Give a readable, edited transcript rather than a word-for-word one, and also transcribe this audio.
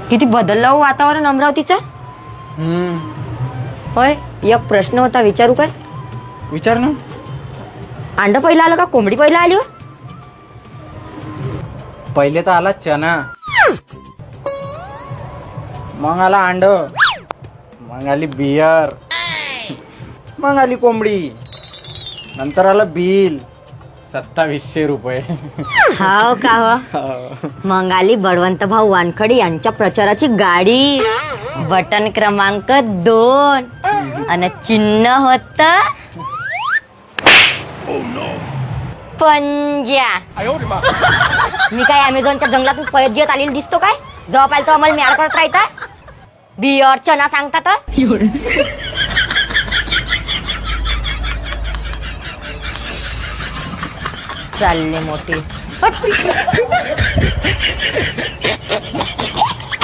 किती बदललं हो वातावरण अमरावतीचं. होय, एक प्रश्न होता, विचारू काय? विचार ना. अंड पहिलं आलं का कोंबडी पहिलं आली हो? पहिले तर आला चना, मग आला अंड, मग आली बियर, मग आली कोंबडी, नंतर आलं बिल 2700 रुपये. हाव का हो? मग आली बळवंत भाऊ वानखडे यांच्या प्रचाराची गाडी, बटन क्रमांक 2 आणि चिन्ह होत पंजा. मी काय अमेझॉनच्या जंगलातून पळत घेत आलेली दिसतो काय? जेव्हा पाहिलं तो आम्हाला म्याड करत राहता. बियर चना सांगतात. चालले मोठे.